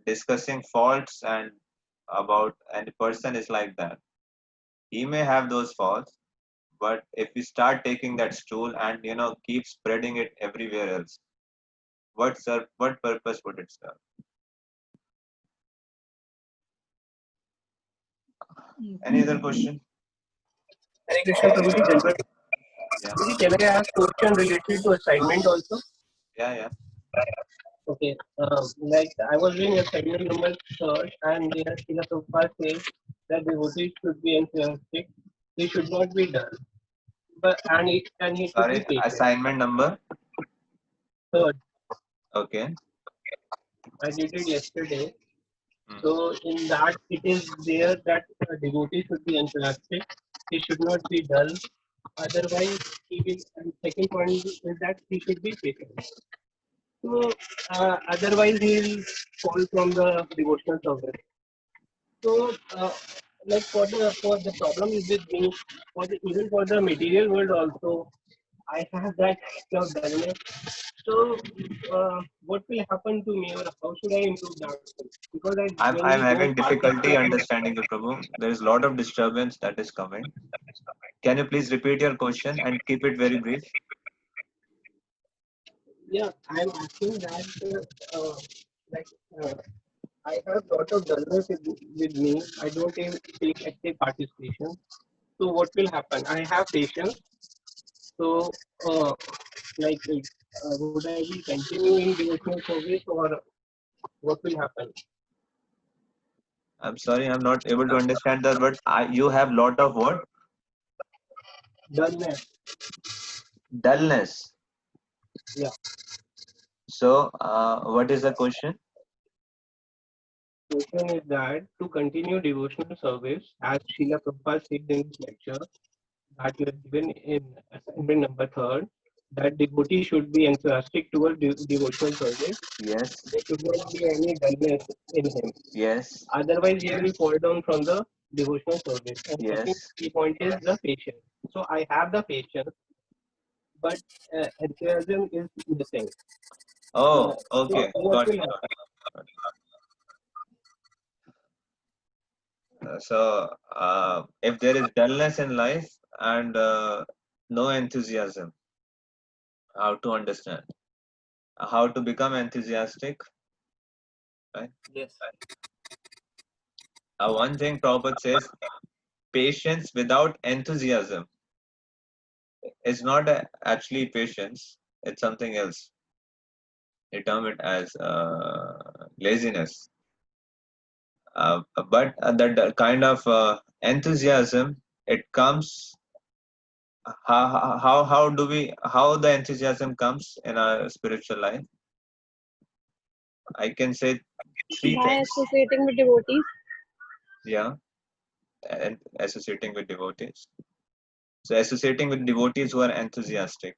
Speaker 1: discussing faults and about any person is like that he may have those faults but if we start taking that stool and keep spreading it everywhere else what purpose would it serve any other question
Speaker 6: Hare Krishna Prabhuji, Janpat.
Speaker 1: yeah
Speaker 6: Prabhuji, can I ask question related to assignment also?
Speaker 1: yeah
Speaker 6: Okay. Like I was doing assignment number 3 and there Srila Prabhupada says that devotees should be enthusiastic. They should not be dull. But he should be
Speaker 1: sorry
Speaker 6: patient.
Speaker 1: assignment number
Speaker 6: 3rd.
Speaker 1: okay
Speaker 6: I did it yesterday. So in that it is there that a devotee should be enthusiastic. He should not be dull. Otherwise, he will. And second point is that he should be patient. So otherwise, he will fall from the devotional service. So, like for the problem is with me, even for the material world also, I have that kind of dullness. So, what will happen to me, or how should I improve that? Because I
Speaker 1: I'm
Speaker 6: generally
Speaker 1: having
Speaker 6: don't
Speaker 1: difficulty
Speaker 6: participate.
Speaker 1: understanding you, Prabhu. There is a lot of disturbance that is coming. Can you please repeat your question and keep it very brief?
Speaker 6: Yeah, I'm asking that, like, I have lot of dullness with me. I don't even take active participation. So what will happen? I have patience. So, like, would I be continuing devotional service, or what will happen?
Speaker 1: I'm sorry, I'm not able to understand that, but you have lot of what?
Speaker 6: Dullness.
Speaker 1: Dullness.
Speaker 6: Yeah.
Speaker 1: So, what is the question?
Speaker 6: Question is that to continue devotional service, as Srila Prabhupada said in his lecture, that you have given in assignment number 3rd, that devotee should be enthusiastic towards devotional service.
Speaker 1: Yes.
Speaker 6: There should not be any dullness in him.
Speaker 1: Yes.
Speaker 6: Otherwise, he will fall down from the devotional service. And second
Speaker 1: Yes.
Speaker 6: key point is the patience. So I have the patience, but enthusiasm is missing.
Speaker 1: Oh,
Speaker 6: So
Speaker 1: okay.
Speaker 6: what
Speaker 1: Got
Speaker 6: will
Speaker 1: it.
Speaker 6: happen?
Speaker 1: So, if there is dullness in life and no enthusiasm, how to understand? How to become enthusiastic? Right?
Speaker 6: Yes.
Speaker 1: One thing Prabhupada says, patience without enthusiasm is not actually patience, it's something else. They term it as laziness. But that kind of enthusiasm, it comes. How the enthusiasm comes in our spiritual life? I can say three
Speaker 7: By
Speaker 1: things.
Speaker 7: associating with devotees.
Speaker 1: Yeah, and associating with devotees. So associating with devotees who are enthusiastic.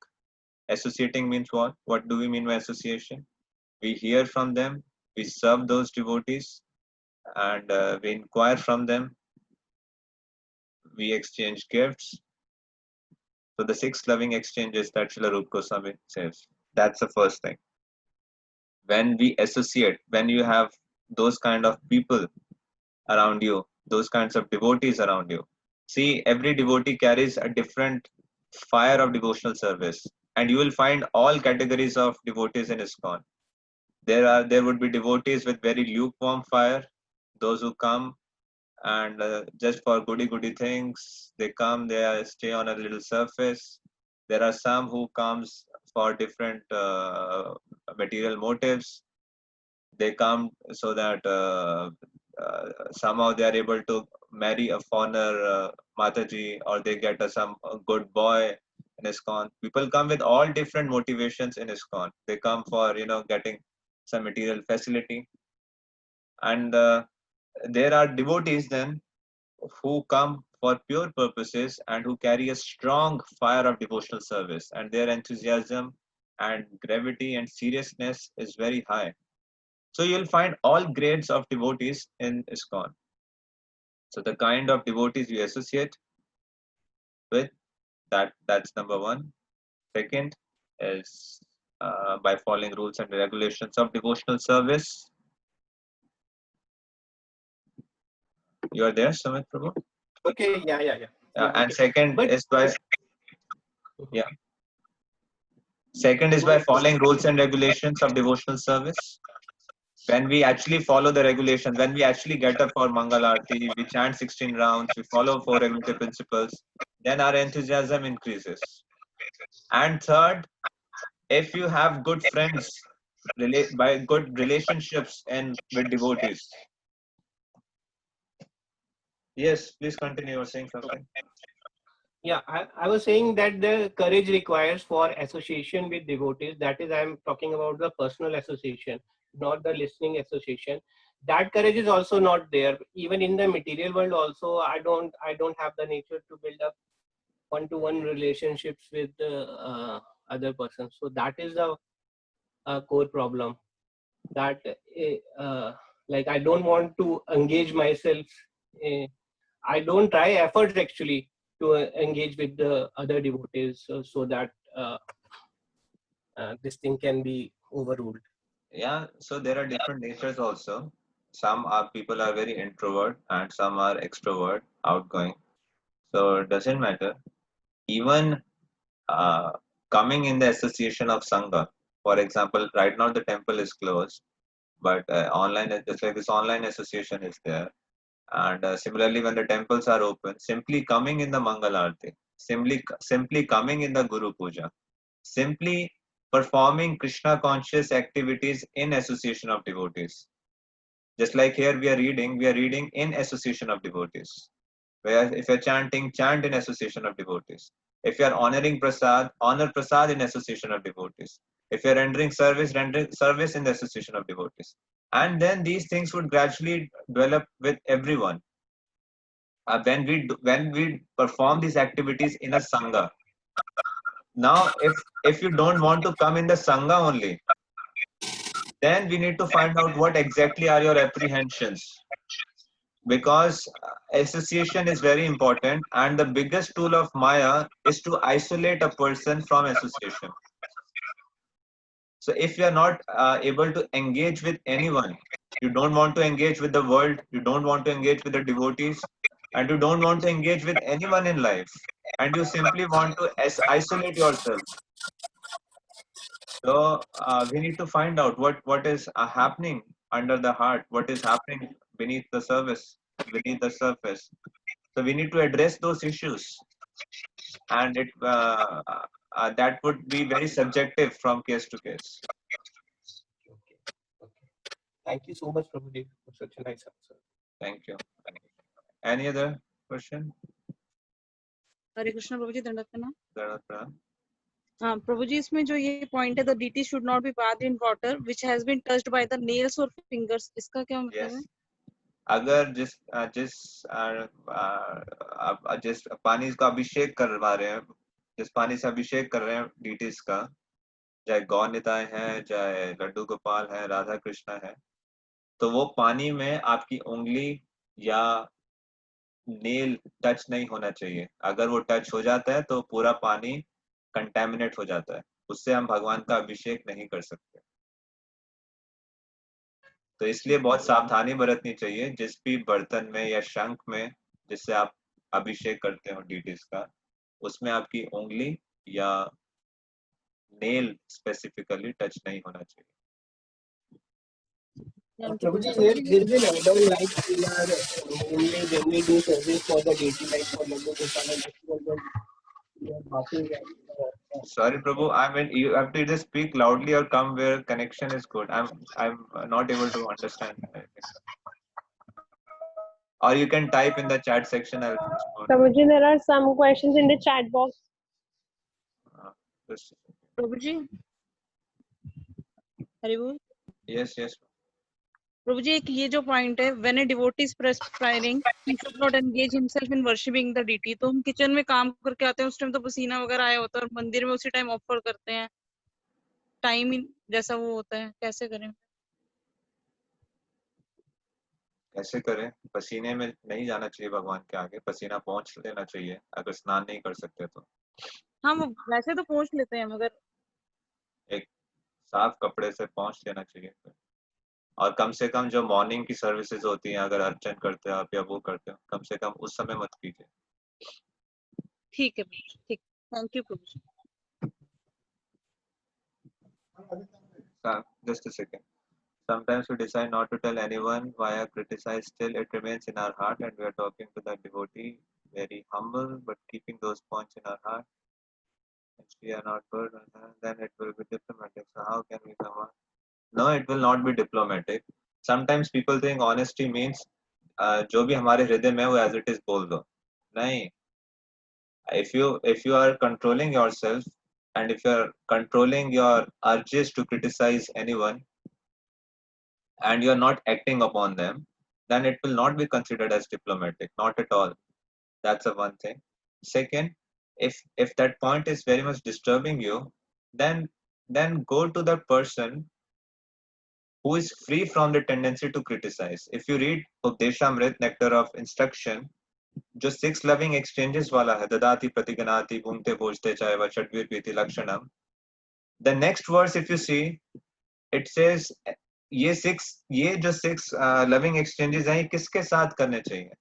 Speaker 1: Associating means what? What do we mean by association? We hear from them, we serve those devotees, and we inquire from them, we exchange gifts. So the 6 loving exchanges that Srila Rupa Goswami says. That's the first thing. When we associate, when you have those kind of people around you, those kinds of devotees around you. See, every devotee carries a different fire of devotional service, and you will find all categories of devotees in ISKCON. There would be devotees with very lukewarm fire, those who come and just for goody things, they come, stay on a little surface. There are some who comes for different material motives. They come so that somehow they are able to marry a foreigner Mataji, or they get some good boy in ISKCON. People come with all different motivations in ISKCON. They come for getting some material facility, and there are devotees then who come for pure purposes and who carry a strong fire of devotional service, and their enthusiasm and gravity and seriousness is very high. So you'll find all grades of devotees in ISKCON. So the kind of devotees you associate with, that's number one. Second is by following rules and regulations of devotional service. You are there, Sumit Prabhu?
Speaker 6: Okay. Yeah.
Speaker 1: And
Speaker 6: Okay.
Speaker 1: second
Speaker 6: But
Speaker 1: is by Second is by following rules and regulations of devotional service. When we actually follow the regulations, when we actually get up for Mangal Aarti, we chant 16 rounds, we follow 4 regulative principles, then our enthusiasm increases. And third, if you have good friends, by good relationships and with devotees. Yes, please continue. You were saying something.
Speaker 6: yeah, I was saying that the courage requires for association with devotees. That is, I'm talking about the personal association, not the listening association. That courage is also not there. Even in the material world, also, I don't have the nature to build up one-to-one relationships with other persons. So that is the core problem. That Like I don't want to engage myself. I don't try efforts actually to engage with the other devotees so that this thing can be overruled.
Speaker 1: Yeah, so there are different natures also. Some are people are very introvert and some are extrovert, outgoing. So it doesn't matter. Even uh, coming in the association of Sangha, for example, right now the temple is closed, but online, just like this online association is there. And similarly, when the temples are open, simply coming in the Mangal Aarti, simply coming in the Guru Puja, simply performing Krishna conscious activities in association of devotees. Just like here we are reading in association of devotees. Where if you're chanting, chant in association of devotees. If you're honoring prasad, honor prasad in association of devotees. If you're rendering service in the association of devotees. And then these things would gradually develop with everyone. When we perform these activities in a sangha. Now, if you don't want to come in the sangha only, then we need to find out what exactly are your apprehensions, because association is very important, and the biggest tool of Maya is to isolate a person from association. So if you are not able to engage with anyone, you don't want to engage with the world, you don't want to engage with the devotees, and you don't want to engage with anyone in life, and you simply want to isolate yourself. So we need to find out what is happening under the heart, what is happening beneath the beneath the surface. So we need to address those issues, and that would be very subjective from case to case.
Speaker 6: Okay. Okay. Thank you so much, Prabhuji, for such a nice answer.
Speaker 1: Thank you. Any other question?
Speaker 7: हरे कृष्ण प्रभु जी, दंडवत प्रणाम।
Speaker 1: Pranam?
Speaker 7: हाँ प्रभु जी, इसमें जो ये point है, the DT should not be bathed in water which has been touched by the nails or fingers, इसका क्या मतलब
Speaker 1: Yes.
Speaker 7: है?
Speaker 1: अगर जिस पानी का अभिषेक करवा रहे हैं, जिस पानी से अभिषेक कर रहे हैं डीटीज का, चाहे गौ निताय है, चाहे लड्डू गोपाल है, राधा कृष्णा है, तो वो पानी में आपकी उंगली या नेल टच नहीं होना चाहिए। अगर वो टच हो जाता है तो पूरा पानी कंटेमिनेट हो जाता है, उससे हम भगवान का अभिषेक नहीं कर सकते। तो इसलिए बहुत सावधानी बरतनी चाहिए जिस भी बर्तन में या शंख में जिससे आप अभिषेक करते हो डीटीज का, उसमें आपकी उंगली या नेल स्पेसिफिकली टच नहीं होना चाहिए।
Speaker 6: Prabhuji, there is an add-on like in our only when we do service for the deity, like for Laddu Gopal and Festival, we are bathing and
Speaker 1: Sorry, Prabhu. I mean, you have to either speak loudly or come where connection is good. I'm not able to understand. Or you can type in the chat section. I'll respond.
Speaker 8: Prabhuji, there are some questions in the chat box.
Speaker 1: Just-
Speaker 7: प्रभु जी, हरि बोल।
Speaker 1: yes, yes.
Speaker 7: प्रभु जी, एक ये जो point है, when a devotee is perspiring, he should not engage himself in worshipping the deity। तो हम kitchen में काम करके आते हैं, उस टाइम तो पसीना वगैरह आया होता है और मंदिर में उसी टाइम ऑफर करते हैं, टाइम जैसा वो होता है, कैसे करें?
Speaker 1: कैसे करें? पसीने में नहीं जाना चाहिए भगवान के आगे, पसीना पहुंच लेना चाहिए अगर स्नान नहीं कर सकते तो।
Speaker 7: हाँ वो वैसे तो पहुंच लेते हैं, मगर
Speaker 1: एक साफ कपड़े से पहुंच लेना चाहिए। और कम से कम जो मॉर्निंग की सर्विसेज होती हैं, अगर अर्चन करते हो आप या वो करते हो, कम से कम उस समय मत कीजिए।
Speaker 7: ठीक है, ठीक, thank you Prabhu ji.
Speaker 1: Just a second. Sometimes we decide not to tell anyone why I criticize, still it remains in our heart and we are talking to the devotee, very humble, but keeping those points in our heart. If we are not good, then it will be diplomatic. So how can we come on? No, it will not be diplomatic. Sometimes people think honesty means जो भी हमारे हृदय में वो as it is बोल दो। नहीं. If you are controlling yourself and if you are controlling your urges to criticize anyone, and you are not acting upon them, then it will not be considered as diplomatic, not at all. That's a one thing. Second, if that point is very much disturbing you, then go to that person who is free from the tendency to criticize. If you read Updeshamrit, Nectar of Instruction, जो 6 loving exchanges वाला है, ददाति प्रतिगनाति भूंगते भोजते चाहे वह षड्वीर प्रीति लक्षणम. The next verse, if you see, it says ये जो 6 loving exchanges हैं, ये किसके साथ करने चाहिए?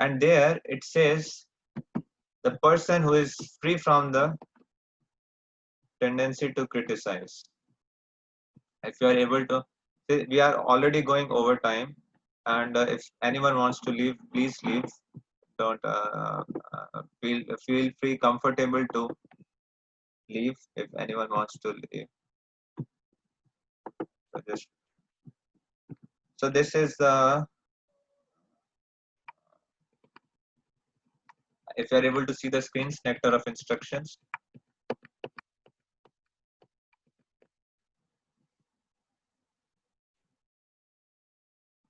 Speaker 1: And there it says the person who is free from the tendency to criticize. If you are able to, we are already going over time, and if anyone wants to leave, please leave. Don't feel free, comfortable to leave if anyone wants to leave. So this is the, if you are able to see the screens, Nectar of Instructions.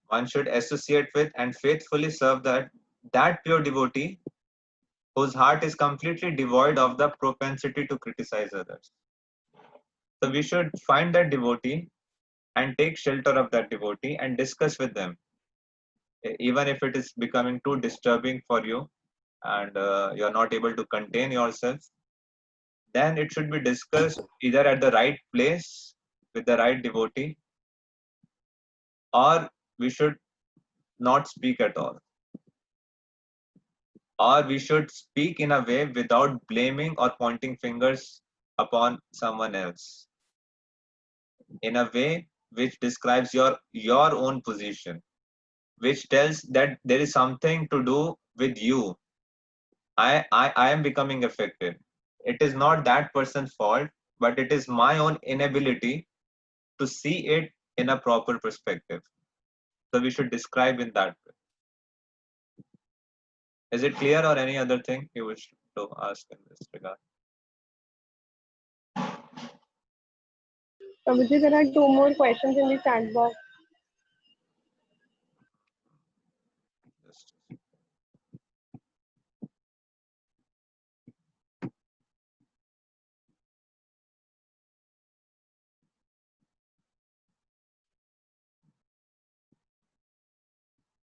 Speaker 1: One should associate with and faithfully serve that pure devotee whose heart is completely devoid of the propensity to criticize others. So we should find that devotee and take shelter of that devotee and discuss with them. Even if it is becoming too disturbing for you and you are not able to contain yourself, then it should be discussed either at the right place with the right devotee, or we should not speak at all. Or we should speak in a way without blaming or pointing fingers upon someone else. In a way which describes your own position, which tells that there is something to do with you. I am becoming affected. It is not that person's fault, but it is my own inability to see it in a proper perspective. So we should describe in that way. Is it clear, or any other thing you wish to ask in this regard?
Speaker 8: Prabhuji, there are 2 more questions in the chat box.
Speaker 1: Just-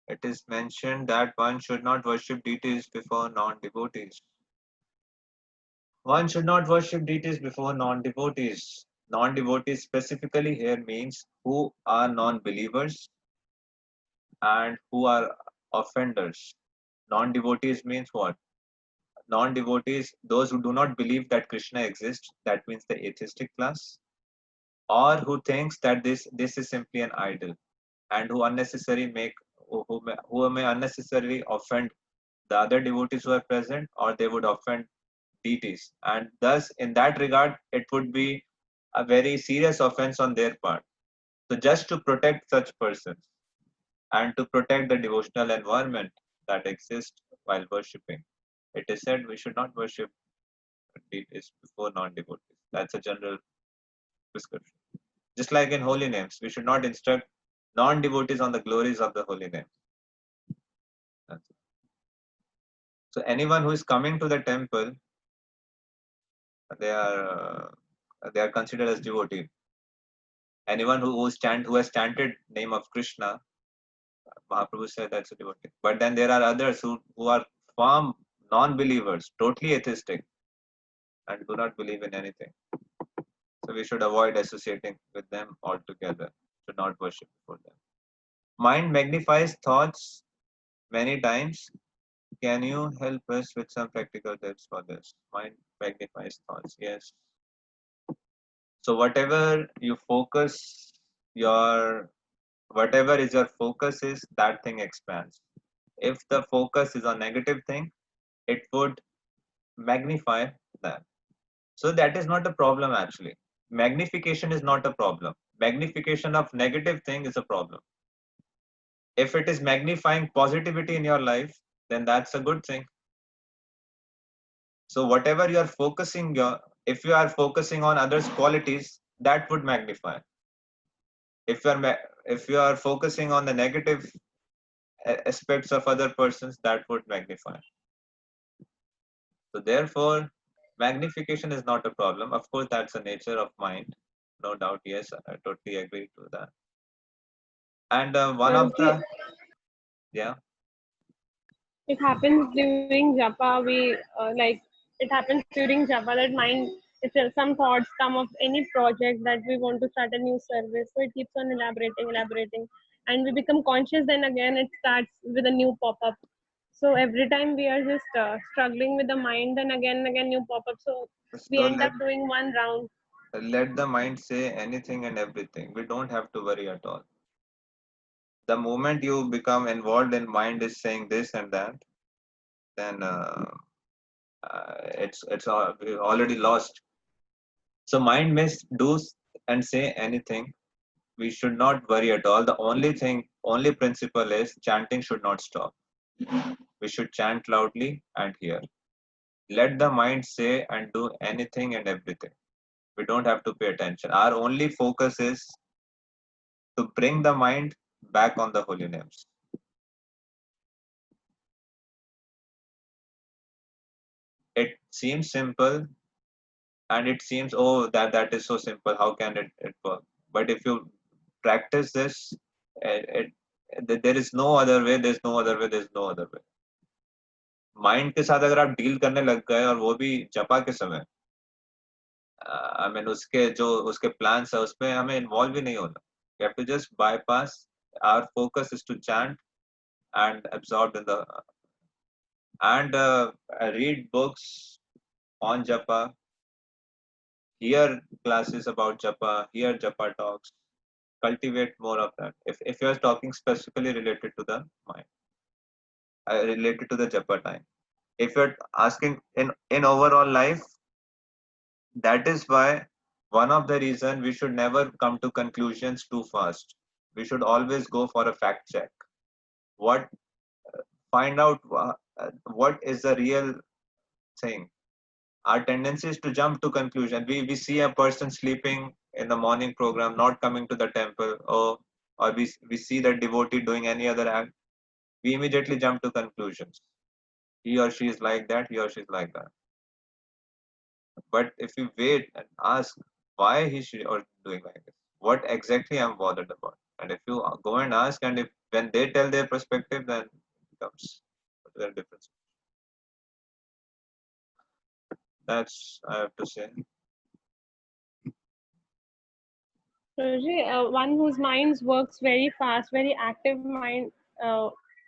Speaker 1: It is mentioned that one should not worship deities before non-devotees. One should not worship deities before non-devotees. Non-devotees specifically here means who are non-believers and who are offenders. Non-devotees means what? Non-devotees, those who do not believe that Krishna exists, that means the atheistic class, or who thinks that this is simply an idol, and who may unnecessarily offend the other devotees who are present, or they would offend deities, and thus in that regard it would be a very serious offense on their part. So just to protect such persons and to protect the devotional environment that exists while worshipping, it is said we should not worship deities before non-devotees. That's a general prescription. Just like in holy names, we should not instruct non-devotees on the glories of the holy name. That's it. So anyone who is coming to the temple, they are considered as devotee. Anyone who has chanted name of Krishna, Mahaprabhu said that's a devotee. But then there are others who are firm non-believers, totally atheistic, and do not believe in anything. So we should avoid associating with them altogether. Should not worship before them. Mind magnifies thoughts many times. Can you help us with some practical tips for this? Mind magnifies thoughts. Yes. So whatever you focus, whatever is your focus is, that thing expands. If the focus is on negative thing, it would magnify that. So that is not a problem actually. Magnification is not a problem. Magnification of negative thing is a problem. If it is magnifying positivity in your life, then that's a good thing. So whatever you are focusing if you are focusing on others' qualities, that would magnify. If you are focusing on the negative aspects of other persons, that would magnify. So therefore, magnification is not a problem. Of course, that's the nature of mind. No doubt, yes, I totally agree to that. And one of the, yeah,
Speaker 8: It happens during japa. It happens during japa that mind itself, some thoughts come of any project that we want to start a new service. So it keeps on elaborating, and we become conscious. Then again, it starts with a new pop up. So every time we are just struggling with the mind, then again and again new pop up. So we
Speaker 1: so
Speaker 8: end up doing one round.
Speaker 1: let the mind say anything and everything. We don't have to worry at all. The moment you become involved in mind is saying this and that, then we're already lost. So mind may do and say anything. We should not worry at all. The only principle is chanting should not stop. We should chant loudly and hear. Let the mind say and do anything and everything. We don't have to pay attention. Our only focus is to bring the mind back on the holy names. It seems simple, and it seems, oh, that is so simple, how can it work? But if you practice this, there is no other way, there's no other way. Mind के साथ अगर आप deal करने लग गए और वो भी जपा के समय, आई मीन उसके प्लान्स है उसमें हमें इन्वॉल्व भी नहीं होना. We have to just bypass. Our focus is to chant and absorb in the and read books on japa, hear classes about japa, hear japa talks, cultivate more of that. If you are talking specifically related to the mind, related to the japa time. If you're asking in overall life, that is why one of the reason we should never come to conclusions too fast. We should always go for a fact check. What Find out what is the real thing. Our tendency is to jump to conclusion. We see a person sleeping in the morning program, not coming to the temple, or we see that devotee doing any other act. We immediately jump to conclusions. He or she is like that, he or she is like that. But if you wait and ask why he should or doing like this, what exactly I'm bothered about, and if you go and ask, and if when they tell their perspective, then it becomes a very different. That's I have to say.
Speaker 8: One whose minds works very fast, very active mind,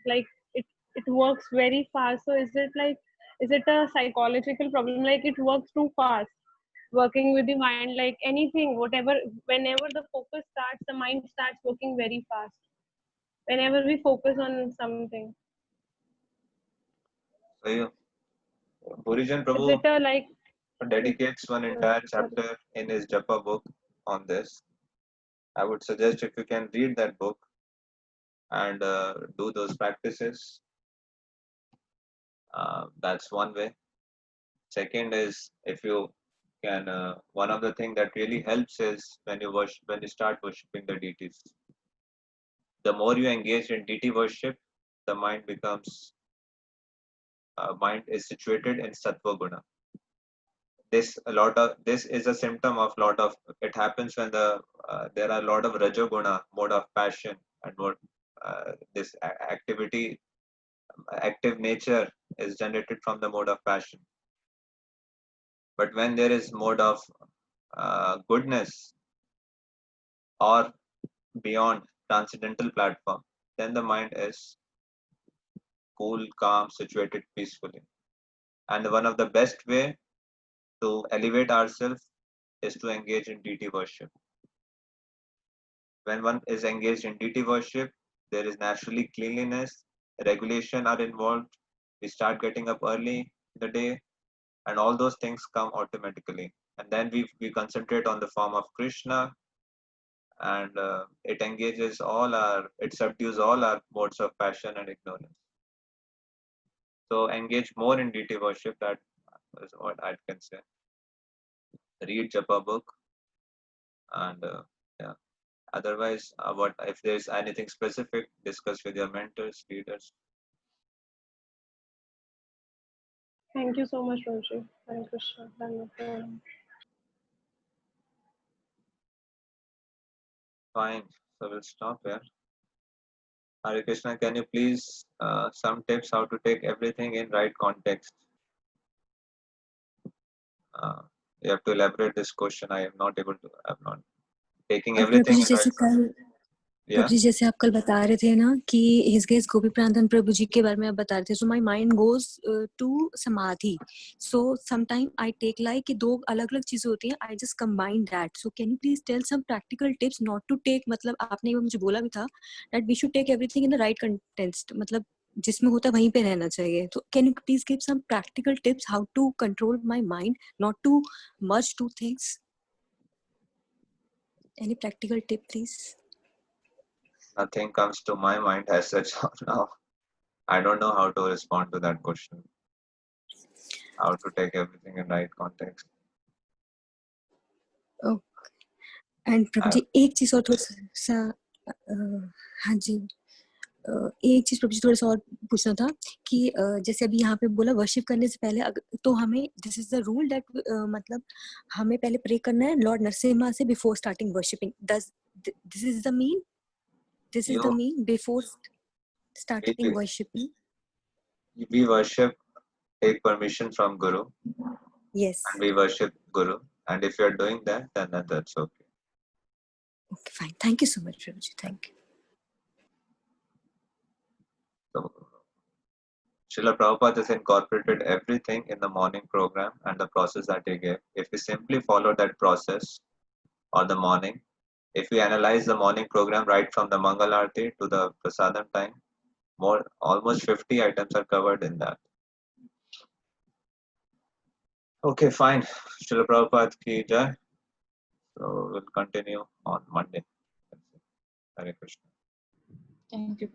Speaker 8: like it works very fast. So is it a psychological problem? Like it works too fast, working with the mind, like anything, whatever. Whenever the focus starts, the mind starts working very fast. Whenever we focus on something,
Speaker 1: So you, Bhurijan
Speaker 8: is
Speaker 1: Prabhu
Speaker 8: it a like?
Speaker 1: dedicates one entire
Speaker 8: Sorry.
Speaker 1: chapter in his Japa book on this. I would suggest if you can read that book and do those practices. That's one way. Second is if you can. One of the things that really helps is when you start worshiping the deities. The more you engage in deity worship, the mind is situated in sattva guna. This is a symptom of lot of. It happens when there are a lot of rajoguna, mode of passion, and more this active nature is generated from the mode of passion. But when there is mode of goodness or beyond transcendental platform, then the mind is cool, calm, situated peacefully. And one of the best way to elevate ourselves is to engage in deity worship. When one is engaged in deity worship, there is naturally cleanliness, regulation are involved. We start getting up early in the day, and all those things come automatically. And then we concentrate on the form of Krishna, and it subdues all our modes of passion and ignorance. So engage more in deity worship. That is what I can say. Read Japa book, and yeah. Otherwise, what if there's anything specific, discuss with your mentors, leaders.
Speaker 8: Thank you so much, Roji. Hare Krishna. Dhanyavad.
Speaker 1: Fine. So we'll stop here. Hare Krishna, can you please some tips how to take everything in right context? You have to elaborate this question. I am not able to. I'm not taking
Speaker 4: Prabhu
Speaker 1: everything
Speaker 4: ji
Speaker 1: in
Speaker 4: जैसे
Speaker 1: right context.
Speaker 4: कल
Speaker 1: Yeah.
Speaker 4: प्रभु जी जैसे आप कल बता रहे थे ना कि हिज गेस गोपी प्रांतन प्रभु जी के बारे में आप बता रहे थे, so my mind goes to samadhi. So sometime I take like कि दो अलग अलग चीजें होती हैं, I just combine that. So can you please tell some practical tips not to take, मतलब आपने मुझे बोला भी था that we should take everything in the right context, मतलब जिसमें होता है वहीं पे रहना चाहिए. तो can you please give some practical tips how to control my mind not to merge two things? Any practical tip please?
Speaker 1: Nothing comes to my mind as such now. I don't know how to respond to that question. How to take everything in right context.
Speaker 4: And Prabhu ji एक चीज और थोड़ा सा हाँ जी, एक चीज प्रभु जी थोड़ा सा और पूछना था कि जैसे अभी यहाँ पे बोला वर्शिप करने से पहले तो हमें this is the rule that मतलब हमें पहले प्रे करना है लॉर्ड नरसिम्हा से before starting worshipping. This is the mean, this is the mean before starting worshipping?
Speaker 1: We worship, take permission from Guru.
Speaker 4: Yes.
Speaker 1: And we worship Guru. And if you are doing that, then that's okay.
Speaker 4: Okay, fine. Thank you so much, Prabhuji. Thank you.
Speaker 1: So, Srila Prabhupada has incorporated everything in the morning program and the process that he gave. If we simply follow that process or the morning, if we analyze the morning program right from the Mangal Aarti to the Prasadam time, almost 50 items are covered in that. Okay, fine. Srila Prabhupada ki jai. So we'll continue on Monday. Hare Krishna.
Speaker 7: Thank you.